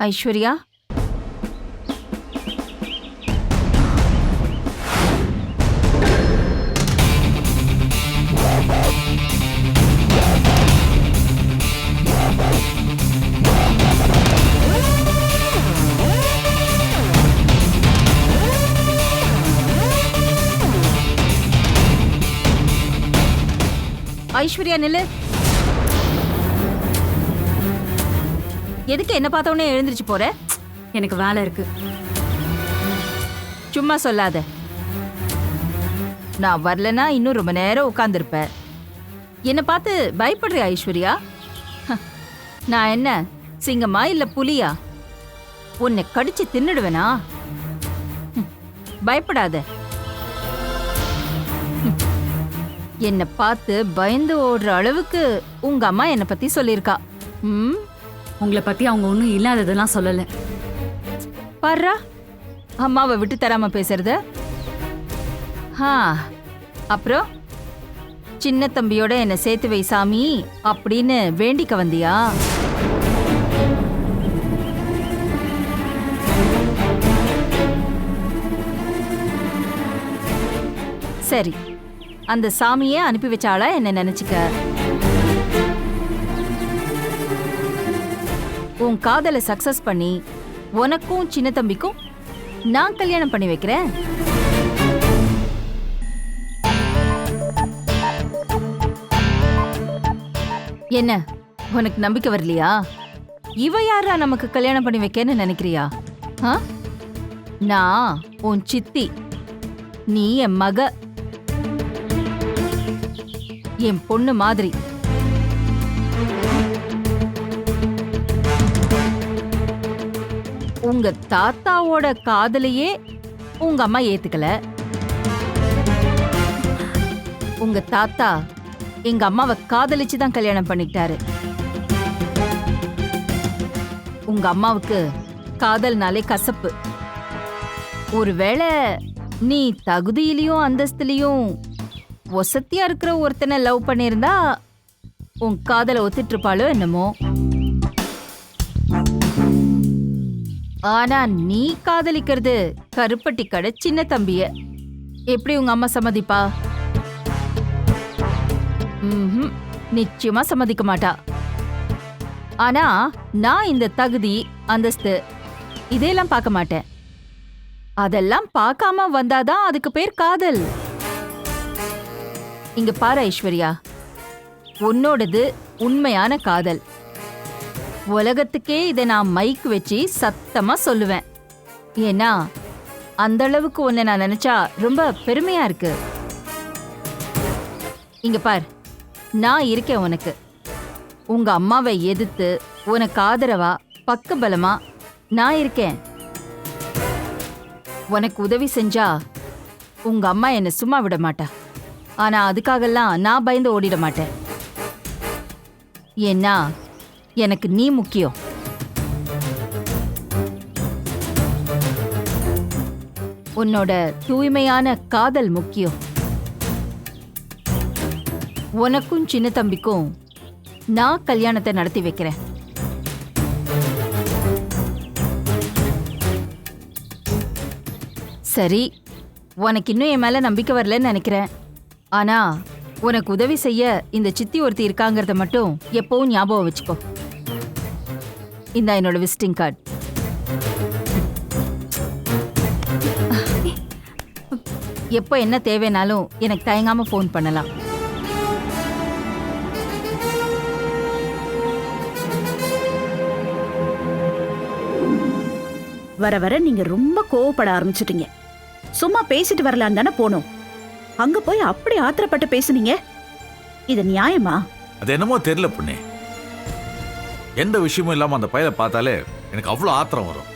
ஐஸ்வர்யா, ஐஸ்வர்யா நில்லு. எதுக்கு என்ன பார்த்தவொடனே எழுந்திருச்சு போற? எனக்கு வேலை இருக்கு. சும்மா சொல்லாத. நான் வரலனா இன்னும் ரொம்ப நேரம் உட்கார்ந்திருப்ப. என்ன பார்த்து பயப்படுறியா ஐஸ்வர்யா? நான் என்ன சிங்கமா இல்ல புலியா? உன்னை கடிச்சு தின்னுடுவேனா? பயப்படாத. என்னை பார்த்து பயந்து ஓடுற அளவுக்கு உங்க அம்மா என்னை பத்தி சொல்லியிருக்கா. உங்களை பத்தி அவங்க ஒன்றும் இல்லாததெல்லாம் சொல்லல. பாருடா, அம்மாவை விட்டு தராம பேசுறது. அப்புறம் சின்ன தம்பியோட என்னை சேர்த்து வை சாமி அப்படின்னு வேண்டிக்க வந்தியா? சரி, அந்த சாமியே அனுப்பி வச்சாளா என்ன நினைச்சுக்க. உன் காதலை சக்சஸ் பண்ணி உனக்கும் சின்ன தம்பிக்கும் நான் கல்யாணம் பண்ணி வைக்கிறேன். என்ன உனக்கு நம்பிக்கை வரலையா? இவ யாரா நமக்கு கல்யாணம் பண்ணி வைக்கன்னு நினைக்கிறியா? நான் உன் சித்தி, நீ என் மக, என் பொண்ணு மாதிரி. உங்க தாத்தாவோட காதலையே உங்க அம்மா ஏத்துக்கல. உங்க தாத்தா எங்க அம்மாவை காதலிச்சு தான் கல்யாணம் பண்ணிக்கிட்டாரு. உங்க அம்மாவுக்கு காதல்னாலே கசப்பு. ஒருவேளை நீ தகுதியிலையும் அந்தஸ்துலயும் வசதியா இருக்கிற ஒருத்தனை லவ் பண்ணியிருந்தா உன் காதலை ஒத்துட்டு இருப்பாளோ என்னமோ. ஆனா நீ காதலிக்கிறது கருப்பட்டி கடை சின்ன தம்பிய. எப்படி உங்க அம்மா சம்மதிப்பா? நிச்சயமா சம்மதிக்க மாட்டா. ஆனா நான் இந்த தகுதி அந்தஸ்து இதெல்லாம் பார்க்க மாட்டேன். அதெல்லாம் பார்க்காம வந்தாதான் அதுக்கு பேர் காதல். இங்க பாரு ஐஸ்வர்யா, உன்னோடது உண்மையான காதல். உலகத்துக்கே இதை நான் மைக் வச்சு சத்தமா சொல்லுவேன். ஏன்னா அந்த அளவுக்கு உன்னை நான் நினைச்சா ரொம்ப பெருமையா இருக்கு. இங்க பார், நான் இருக்கேன் உனக்கு. உங்க அம்மாவை எதிர்த்து உனக்கு ஆதரவா பக்கபலமா நான் இருக்கேன். உனக்கு உதவி செஞ்சா உங்க அம்மா என்னை சும்மா விட மாட்டா. ஆனா அதுக்காகலாம் நான் பயந்து ஓடிட மாட்டேன். ஏன்னா எனக்கு நீ முக்கியம். உன்னோட தூய்மையான காதல் முக்கியம். உனக்கும் சின்ன தம்பிக்கும் நான் கல்யாணத்தை நடத்தி வைக்கிறேன். சரி, உனக்கு இன்னும் என் மேல நம்பிக்கை வரலன்னு நினைக்கிறேன். ஆனா உனக்கு உதவி செய்ய இந்த சித்தி ஒருத்தி இருக்காங்கிறத மட்டும் எப்பவும் ஞாபகம் வச்சுக்கோ. இந்த என்னோட விசிட்டிங் கார்டு. எப்போ என்ன தேவைனாலும் எனக்கு தயங்காம ஃபோன் பண்ணலாம். வர வர நீங்க ரொம்ப கோவப்பட ஆரம்பிச்சிட்டீங்க. சும்மா பேசிட்டு வரலான்னு தானே போனோம். அங்க போய் அப்படி ஆத்திரப்பட்டு பேசுனீங்க. இது நியாயமா? அது என்னமோ தெரியல பொண்ணே. எந்த விஷயமும் இல்லாம அந்த பையனை பார்த்தாலே எனக்கு அவ்வளோ ஆத்திரம் வரும்.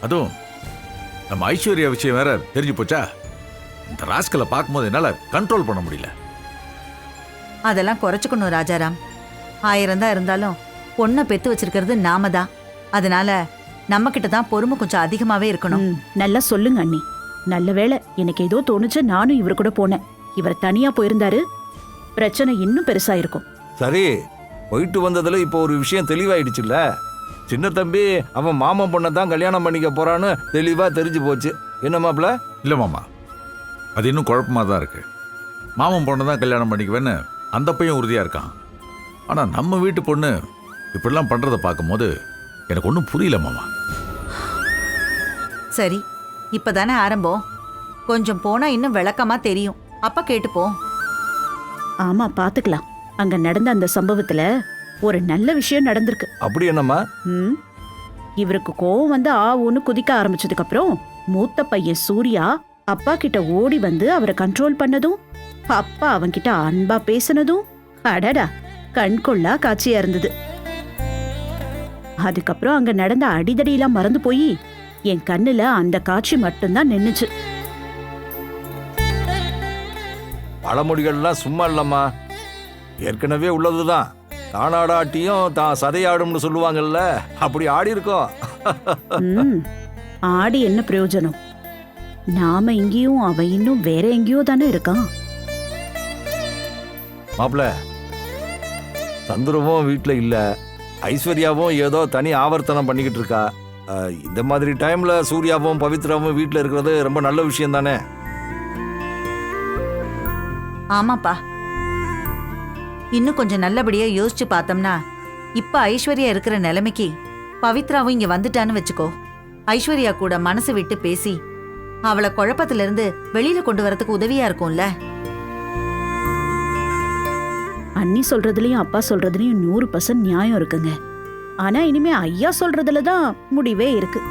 அதுவும் நம்ம ஐஸ்வர்யா விஷயம் வேற தெரிஞ்சு போச்சா. இந்த ராஸ்கலை பார்க்கும்போது என்னால கண்ட்ரோல் பண்ண முடியல. அதெல்லாம் குறைச்சுக்கணும் ராஜாராம். 1000 தான் இருந்தாலும் பொண்ணை பெத்து வச்சிருக்கிறது நாம தான். அதனால நம்ம கிட்ட தான் பொறுமை கொஞ்சம் அதிகமாவே இருக்கணும். நல்லா சொல்லுங்க அண்ணி. நல்ல வேளை எனக்கு ஏதோ தோணுச்சு, நானும் இவரு கூட போனேன். இவர் தனியா போயிருந்தாரு, பிரச்சனை இன்னும் பெருசா இருக்கும். சரி, போயிட்டு வந்ததுல இப்போ ஒரு விஷயம் தெளிவாயிடுச்சுல்ல. சின்ன தம்பி அவன் மாமன் பொண்ணை தான் கல்யாணம் பண்ணிக்க போறான்னு தெளிவா தெரிஞ்சு போச்சு. என்ன மாப்பிள்ள? இல்லை மாமா, அது இன்னும் குழப்பமாக தான் இருக்கு. மாமன் பொண்ணை தான் கல்யாணம் பண்ணிக்குவேன்னு அந்த பையன் உறுதியாக இருக்கான். ஆனால் நம்ம வீட்டு பொண்ணு இப்படிலாம் பண்ணுறதை பார்க்கும்போது எனக்கு ஒன்றும் புரியல மாமா. சரி, இப்பதானே ஆரம்பம். கொஞ்சம் போனா இன்னும் விளக்கமா தெரியும். அப்ப கேட்டுப்போம். ஆமா, பாத்துக்கலாம். அங்க நடந்த அந்த சம்பவத்துல ஒரு நல்ல விஷயம் நடந்திருக்கு. அப்படி என்னம்மா? ம், இவருக்கு கோவம் வந்து ஆவுன்னு குதிக்க ஆரம்பிச்சதுக்கு அப்புறம் மூத்த பையன் சூர்யா அப்பா கிட்ட ஓடி வந்து அவரை கண்ட்ரோல் பண்ணதும், அப்பா அவன்கிட்ட அன்பா பேசினதும், அடடா, கண்கொள்ளா காட்சியா இருந்தது. அதுக்கப்புறம் அங்க நடந்த அடிதடியெல்லாம் மறந்து போய் என் கண்ணுல அந்த காட்சி மட்டும்தான் நின்னுச்சு. பழமொழிகள்லாம் சும்மா இல்லம்மா, ஏற்கனவே உள்ளதுதான். தானாடாட்டியும் தான் சதையாடும்னு சொல்லுவாங்கல்ல, அப்படி ஆடி இருக்கோம். ம், ஆடி என்ன பிரயோஜனம்? நாம இங்கேயும் அவன் இன்னும் வேற எங்கேயோ தானே இருக்கான். மாப்பிள்ள, சந்துருவும் வீட்டுல இல்ல, ஐஸ்வர்யாவும் ஏதோ தனி ஆவர்த்தனம் பண்ணிக்கிட்டு இருக்கா. இந்த மாதிரி டைம்ல சூர்யாவும் பவித்ராவும் வீட்டுல இருக்கிறது ரொம்ப நல்ல விஷயம் தானே. ஆமாப்பா, இன்னும் கொஞ்சம் நல்லபடியா யோசிச்சு பார்த்தோம்னா இப்ப ஐஸ்வர்யா இருக்கிற நிலைமைக்கு பவித்ராவும் இங்க வந்துட்டான்னு வச்சுக்கோ. ஐஸ்வர்யா கூட மனசு விட்டு பேசி அவளை குழப்பத்துல இருந்து வெளியில கொண்டு வரதுக்கு உதவியா இருக்கும்ல. அண்ணி சொல்றதுலயும் அப்பா சொல்றதுலயும் 100% நியாயம் இருக்குங்க. ஆனா இனிமே ஐயா சொல்றதுலதான் முடிவே இருக்கு.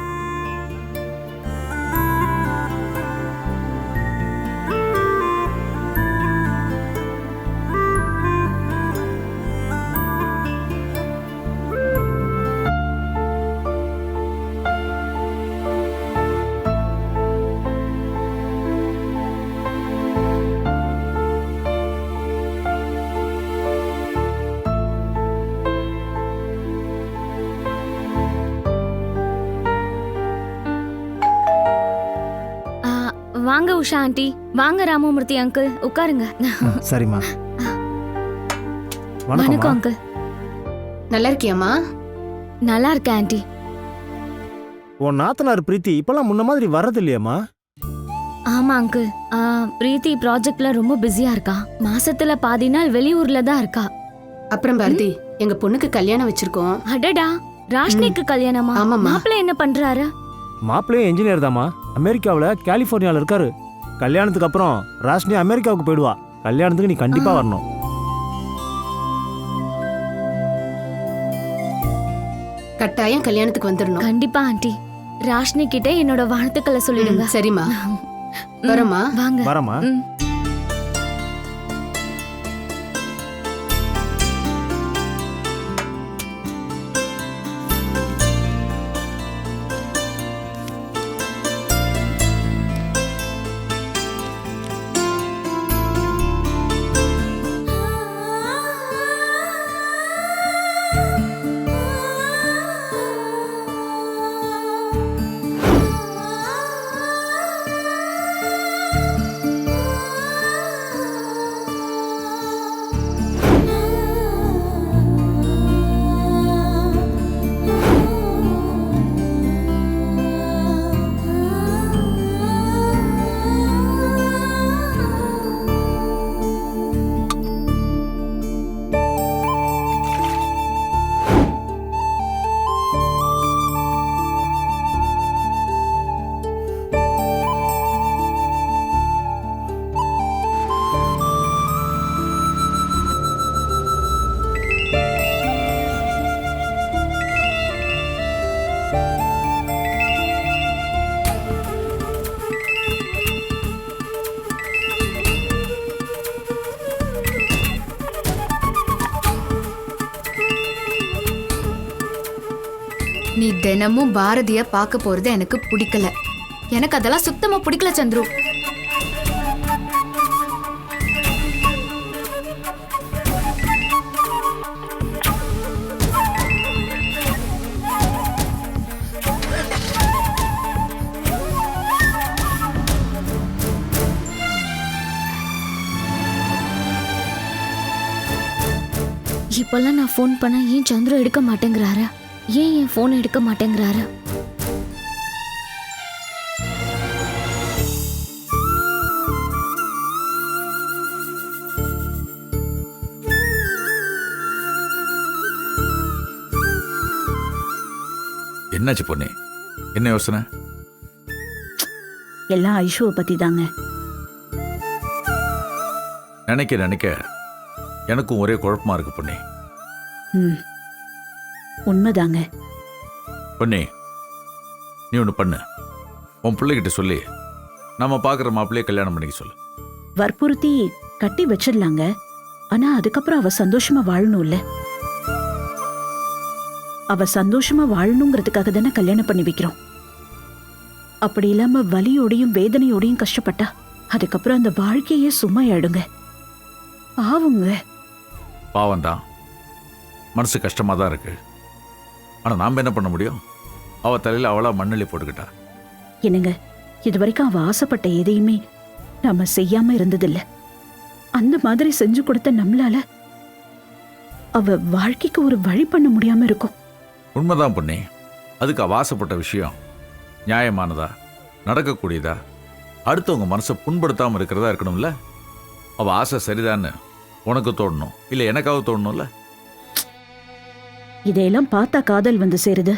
வாங்க உஷா ஆண்டி, வாங்க ராமமூர்த்தி அங்கிள், உட்காருங்க. சரிம்மா. வணக்கம் அங்கிள். நல்லா இருக்கியாம்மா? நல்லா இருக்கேன் ஆண்டி. உன் நாத்தனார் பிரீத்தி இப்பெல்லாம் முன்ன மாதிரி வர்றது இல்லையாம்மா? ஆமா அங்கிள், பிரீத்தி ப்ராஜெக்ட்ல ரொம்ப பிஸியா இருக்கா. மாசத்துல பாதி நாள் வெளியூர்ல தான் இருக்கா. அப்புறம் பாரதி, எங்க பொண்ணுக்கு கல்யாணம் வச்சிருக்கோம். அடடா, ராஷ்னிக்கு கல்யாணமா? ஆமாம்மா. மாப்பிள்ளை என்ன பண்றாரு? மாப்பிள்ளையும் இன்ஜினியர் தாம்மா, அமெரிக்காவில் கலிஃபோர்னியாவில் இருக்காரு. கல்யாணத்துக்கு அப்புறம் ராஷ்னி அமெரிக்காவுக்கு போயிடுவா. கல்யாணத்துக்கு நீ கண்டிப்பா வரணும். கட்டாயம் கல்யாணத்துக்கு வந்துடணும். கண்டிப்பா ஆண்டி. ராஷ்னி கிட்ட என்னோட வாழ்த்துக்களை சொல்லிடுங்க. சரிம்மா, ம், வரமா? வாங்க. வரமா? ம். நீ தினமும் பாரதிய பார்க்க போறது எனக்கு பிடிக்கல. எனக்கு அதெல்லாம் சுத்தமா பிடிக்கல சந்துரு. இப்பெல்லாம் நான் ஃபோன் பண்ண ஏன் சந்துரு எடுக்க மாட்டேங்கிறாரு? ஏன் என் ஃபோன் எடுக்க மாட்டேங்கிறாரு? என்னாச்சு பொண்ணே? என்ன யோசனை? எல்லாம் ஐஷுவை பத்தி தாங்க. நினைக்க நினைக்க எனக்கும் ஒரே குழப்பமா இருக்கு பொண்ணே. ம், உண்மைதாங்க. பொண்ணே, நீ ஒன்று பண்ணு. உன் பிள்ளைகிட்ட சொல்லி நம்ம பார்க்குற மாப்பிள்ளையே கல்யாணம் பண்ணிக்க சொல்லு. வற்புறுத்தி கட்டி வச்சிடலாங்க. ஆனா அதுக்கப்புறம் அவ சந்தோஷமா வாழணும்ல. அவ சந்தோஷமா வாழணுங்கிறதுக்காக தானே கல்யாணம் பண்ணி வைக்கிறோம். அப்படி இல்லாம வலியோடையும் வேதனையோடையும் கஷ்டப்பட்டா அதுக்கப்புறம் அந்த வாழ்க்கையே சும்மையாயிடுங்க. பாவங்க. பாவம்தான், மனசு கஷ்டமாக தான் இருக்கு. ஆனால் நாம் என்ன பண்ண முடியும்? அவள் தலையில் அவளா மண்ணெளி போட்டுக்கிட்டா. என்னங்க, இது வரைக்கும் அவ ஆசைப்பட்ட எதையுமே நாம செய்யாம இருந்ததில்ல. அந்த மாதிரி செஞ்சு கொடுத்த நம்மளால அவ வாழ்க்கைக்கு ஒரு வழி பண்ண முடியாம இருக்கும். உண்மைதான் பொண்ணே. அதுக்கு அவ ஆசைப்பட்ட விஷயம் நியாயமானதா, நடக்கக்கூடியதா, அடுத்தவங்க மனசை புண்படுத்தாமல் இருக்கிறதா இருக்கணும்ல. அவள் ஆசை சரிதான்னு உனக்கு தோணணும், இல்லை எனக்காக தோணணும்ல. இதையெல்லாம் பார்த்தா காதல் வந்து சேருது.